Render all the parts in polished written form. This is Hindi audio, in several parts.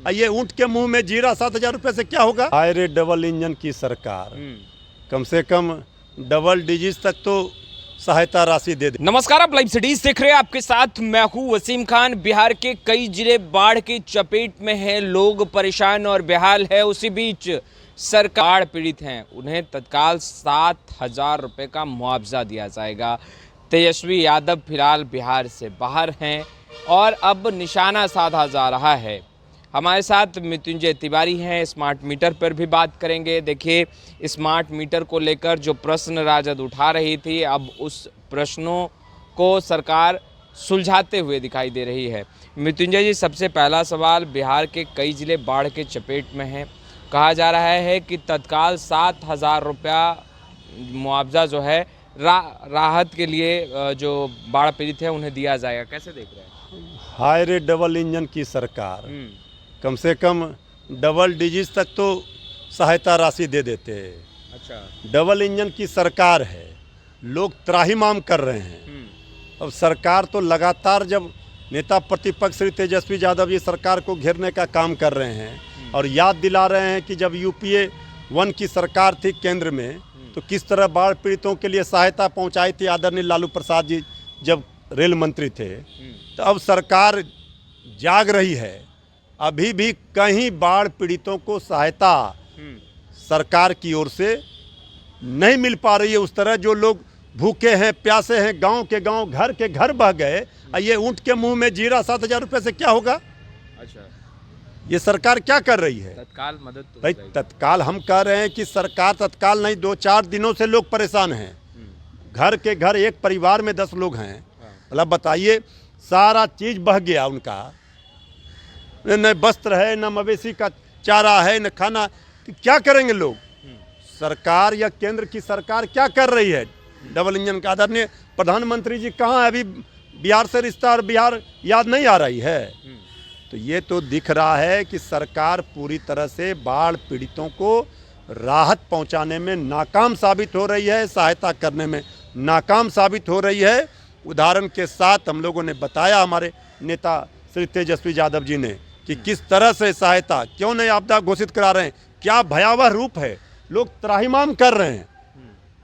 ये ऊँट के मुंह में जीरा 7,000 रुपये से क्या होगा। हाय रे डबल इंजन की सरकार, कम से कम डबल डिजिट तक तो सहायता राशि दे दे। नमस्कार, आप लाइव सिटीज देख रहे हैं। आपके साथ मैं हूं वसीम खान। बिहार के कई जिले बाढ़ की चपेट में हैं, लोग परेशान और बेहाल है। उसी बीच सरकार पीड़ित हैं, उन्हें तत्काल 7,000 रुपये का मुआवजा दिया जाएगा। तेजस्वी यादव फिलहाल बिहार से बाहर हैं और अब निशाना साधा जा रहा है। हमारे साथ मृत्युंजय तिवारी हैं, स्मार्ट मीटर पर भी बात करेंगे। देखिए, स्मार्ट मीटर को लेकर जो प्रश्न राजद उठा रही थी, अब उस प्रश्नों को सरकार सुलझाते हुए दिखाई दे रही है। मृत्युंजय जी, सबसे पहला सवाल, बिहार के कई ज़िले बाढ़ के चपेट में हैं। कहा जा रहा है कि तत्काल 7,000 रुपया मुआवजा जो है राहत के लिए जो बाढ़ पीड़ित है उन्हें दिया जाएगा। कैसे देख रहे हैं? हाय रे डबल इंजन की सरकार, कम से कम डबल डिजिट तक तो सहायता राशि दे देते हैं। अच्छा, डबल इंजन की सरकार है, लोग त्राहिमाम कर रहे हैं। अब सरकार तो लगातार, जब नेता प्रतिपक्ष श्री तेजस्वी यादव ये सरकार को घेरने का काम कर रहे हैं और याद दिला रहे हैं कि जब यूपीए 1 की सरकार थी केंद्र में, तो किस तरह बाढ़ पीड़ितों के लिए सहायता पहुंचाई थी आदरणीय लालू प्रसाद जी जब रेल मंत्री थे। तो अब सरकार जाग रही है, अभी भी कहीं बाढ़ पीड़ितों को सहायता सरकार की ओर से नहीं मिल पा रही है। उस तरह जो लोग भूखे हैं, प्यासे हैं, गांव के गांव, घर के घर बह गए, ये ऊँट के मुंह में जीरा 7,000 रुपये से क्या होगा। अच्छा, ये सरकार क्या कर रही है? तत्काल मदद तो भाई तत्काल हम कह रहे हैं कि सरकार तत्काल नहीं, 2-4 दिनों से लोग परेशान हैं। घर के घर, एक परिवार में 10 लोग हैं। मतलब बताइए, सारा चीज़ बह गया उनका, न वस्त्र है, न मवेशी का चारा है, न खाना। तो क्या करेंगे लोग? सरकार या केंद्र की सरकार क्या कर रही है? डबल इंजन का आदरणीय प्रधानमंत्री जी कहाँ है? अभी बिहार से रिश्ता और बिहार याद नहीं आ रही है। तो ये तो दिख रहा है कि सरकार पूरी तरह से बाढ़ पीड़ितों को राहत पहुंचाने में नाकाम साबित हो रही है, सहायता करने में नाकाम साबित हो रही है। उदाहरण के साथ हम लोगों ने बताया, हमारे नेता श्री तेजस्वी यादव जी ने, कि किस तरह से सहायता, क्यों नहीं आपदा घोषित करा रहे हैं, क्या भयावह रूप है, लोग त्राहिमाम कर रहे हैं।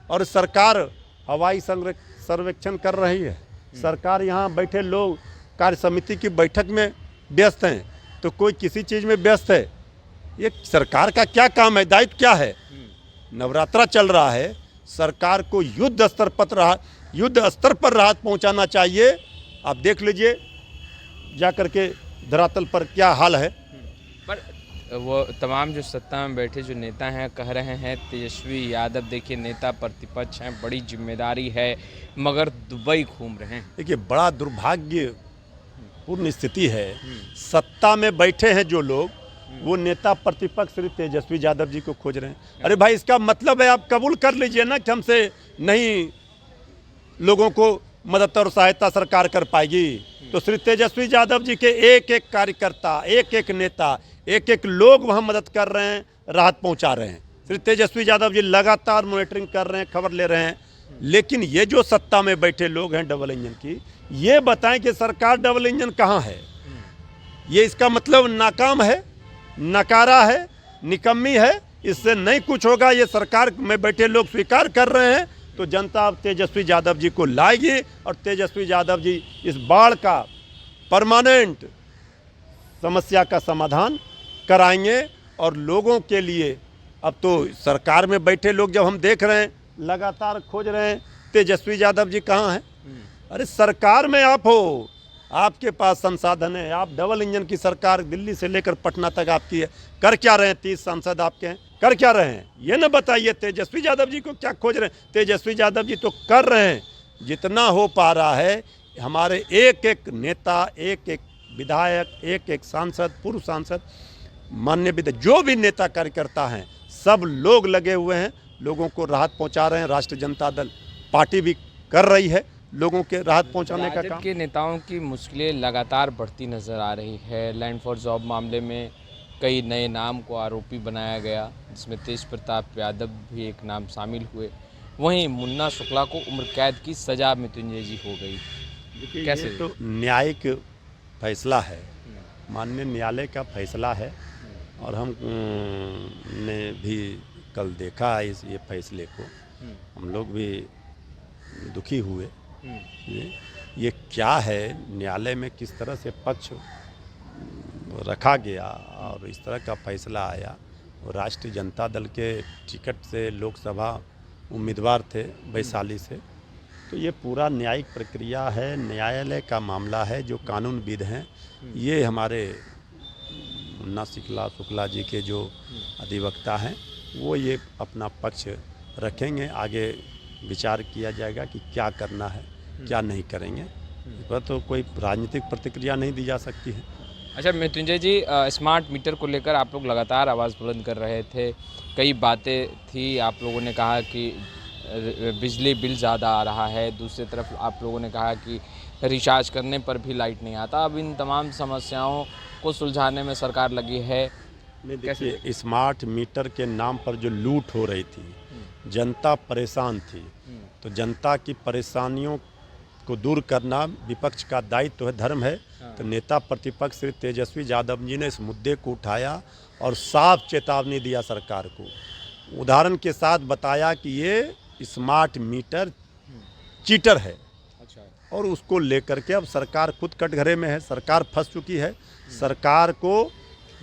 और सरकार हवाई सर्वेक्षण कर रही है। सरकार यहाँ बैठे लोग कार्य समिति की बैठक में व्यस्त हैं, तो कोई किसी चीज़ में व्यस्त है। ये सरकार का क्या काम है, दायित्व क्या है? नवरात्रा चल रहा है, सरकार को युद्ध स्तर पर राहत पहुंचाना चाहिए। आप देख लीजिए जाकर के धरातल पर क्या हाल है। पर वो तमाम जो सत्ता में बैठे जो नेता हैं कह रहे हैं, तेजस्वी यादव देखिए नेता प्रतिपक्ष हैं, बड़ी जिम्मेदारी है, मगर दुबई घूम रहे हैं। देखिए, बड़ा दुर्भाग्यपूर्ण स्थिति है। सत्ता में बैठे हैं जो लोग, वो नेता प्रतिपक्ष श्री तेजस्वी यादव जी को खोज रहे हैं। अरे भाई, इसका मतलब है आप कबूल कर लीजिए ना कि हमसे नहीं लोगों को मदद और सहायता सरकार कर पाएगी। तो श्री तेजस्वी यादव जी के एक एक कार्यकर्ता, एक एक नेता, एक एक लोग वहाँ मदद कर रहे हैं, राहत पहुँचा रहे हैं। श्री तेजस्वी यादव जी लगातार मॉनिटरिंग कर रहे हैं, खबर ले रहे हैं। लेकिन ये जो सत्ता में बैठे लोग हैं डबल इंजन की, ये बताएं कि सरकार डबल इंजन कहाँ है। ये इसका मतलब नाकाम है, नकारा है, निकम्मी है, इससे नहीं कुछ होगा। ये सरकार में बैठे लोग स्वीकार कर रहे हैं, तो जनता अब तेजस्वी यादव जी को लाएगी और तेजस्वी यादव जी इस बाढ़ का परमानेंट समस्या का समाधान कराएंगे। और लोगों के लिए अब तो सरकार में बैठे लोग, जब हम देख रहे हैं, लगातार खोज रहे हैं तेजस्वी यादव जी कहाँ हैं। अरे सरकार में आप हो, आपके पास संसाधन है, आप डबल इंजन की सरकार दिल्ली से लेकर पटना तक आपकी है, कर क्या रहे हैं? 30 सांसद आपके हैं, कर क्या रहे हैं? ये न बताइए तेजस्वी यादव जी को क्या खोज रहे हैं। तेजस्वी यादव जी तो कर रहे हैं जितना हो पा रहा है। हमारे एक एक नेता, एक एक विधायक, एक एक सांसद, पूर्व सांसद, माननीय विधायक, जो भी नेता कार्यकर्ता हैं, सब लोग लगे हुए हैं, लोगों को राहत पहुंचा रहे हैं। राष्ट्रीय जनता दल पार्टी भी कर रही है लोगों के राहत पहुंचाने का काम। के नेताओं की मुश्किलें लगातार बढ़ती नजर आ रही है। लैंड फॉर जॉब मामले में कई नए नाम को आरोपी बनाया गया, जिसमें तेज प्रताप यादव भी एक नाम शामिल हुए। वहीं मुन्ना शुक्ला को उम्र कैद की सजा मृत्युंजय जी हो गई। कैसे? तो न्यायिक फैसला है, माननीय न्यायालय का फैसला है और हम ने भी कल देखा है ये फैसले को। हम लोग भी दुखी हुए। ये क्या है, न्यायालय में किस तरह से पक्ष रखा गया और इस तरह का फैसला आया। और राष्ट्रीय जनता दल के टिकट से लोकसभा उम्मीदवार थे वैशाली से, तो ये पूरा न्यायिक प्रक्रिया है, न्यायालय का मामला है। जो कानूनविद हैं, ये हमारे मुन्ना शुक्ला जी के जो अधिवक्ता हैं, वो ये अपना पक्ष रखेंगे। आगे विचार किया जाएगा कि क्या करना है, क्या नहीं करेंगे। इस पर तो कोई राजनीतिक प्रतिक्रिया नहीं दी जा सकती है। अच्छा मृत्युंजय जी, स्मार्ट मीटर को लेकर आप लोग लगातार आवाज़ बुलंद कर रहे थे, कई बातें थी। आप लोगों ने कहा कि बिजली बिल ज़्यादा आ रहा है, दूसरी तरफ आप लोगों ने कहा कि रिचार्ज करने पर भी लाइट नहीं आता। अब इन तमाम समस्याओं को सुलझाने में सरकार लगी है। देखिए, स्मार्ट मीटर के नाम पर जो लूट हो रही थी, जनता परेशान थी, तो जनता की परेशानियों को दूर करना विपक्ष का दायित्व है, धर्म है। तो नेता प्रतिपक्ष श्री तेजस्वी यादव जी ने इस मुद्दे को उठाया और साफ चेतावनी दिया सरकार को। उदाहरण के साथ बताया कि ये स्मार्ट मीटर चीटर है। अच्छा। और उसको लेकर के अब सरकार खुद कटघरे में है, सरकार फंस चुकी है। सरकार को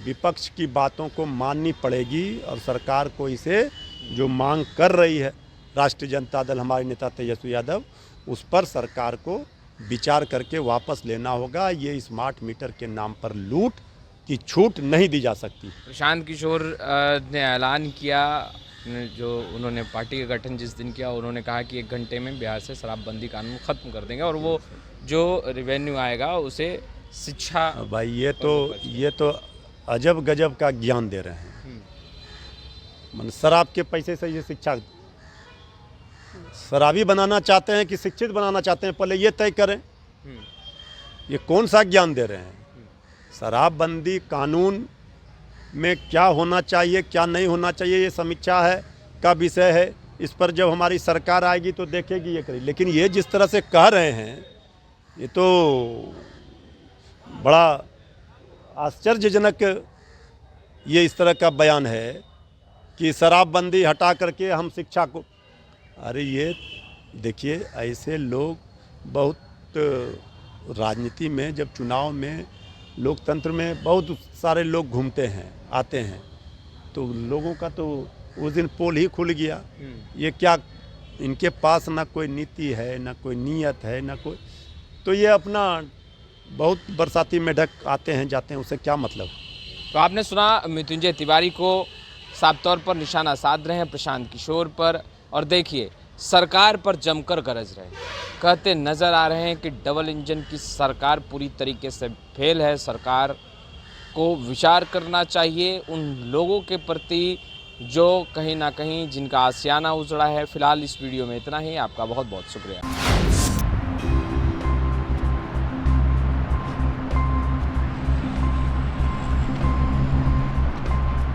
विपक्ष की बातों को माननी पड़ेगी और सरकार को इसे जो मांग कर रही है राष्ट्रीय जनता दल, हमारे नेता तेजस्वी यादव, उस पर सरकार को विचार करके वापस लेना होगा। ये स्मार्ट मीटर के नाम पर लूट की छूट नहीं दी जा सकती। प्रशांत किशोर ने ऐलान किया, जो उन्होंने पार्टी का गठन जिस दिन किया, उन्होंने कहा कि 1 घंटे में बिहार से शराबबंदी कानून खत्म कर देंगे और वो जो रेवेन्यू आएगा उसे शिक्षा। भाई ये तो अजब गजब का ज्ञान दे रहे हैं। मन शराब के पैसे से ये शिक्षा, शराबी बनाना चाहते हैं कि शिक्षित बनाना चाहते हैं, पहले ये तय करें। ये कौन सा ज्ञान दे रहे हैं? शराबबंदी कानून में क्या होना चाहिए, क्या नहीं होना चाहिए, ये समीक्षा है का विषय है। इस पर जब हमारी सरकार आएगी तो देखेगी, ये करेगी। लेकिन ये जिस तरह से कह रहे हैं, ये तो बड़ा आश्चर्यजनक ये इस तरह का बयान है कि शराबबंदी हटा करके हम शिक्षा को। अरे ये देखिए, ऐसे लोग बहुत राजनीति में, जब चुनाव में, लोकतंत्र में बहुत सारे लोग घूमते हैं, आते हैं, तो लोगों का तो उस दिन पोल ही खुल गया। ये क्या, इनके पास ना कोई नीति है, ना कोई नीयत है, ना कोई, तो ये अपना बहुत बरसाती मेढक आते हैं जाते हैं, उससे क्या मतलब। तो आपने सुना मृत्युंजय तिवारी को साफ तौर पर निशाना साध रहे हैं प्रशांत किशोर पर, और देखिए सरकार पर जमकर गरज रहे, कहते नजर आ रहे हैं कि डबल इंजन की सरकार पूरी तरीके से फेल है। सरकार को विचार करना चाहिए उन लोगों के प्रति जो कहीं ना कहीं जिनका आशियाना उजड़ा है। फिलहाल इस वीडियो में इतना ही। आपका बहुत बहुत शुक्रिया।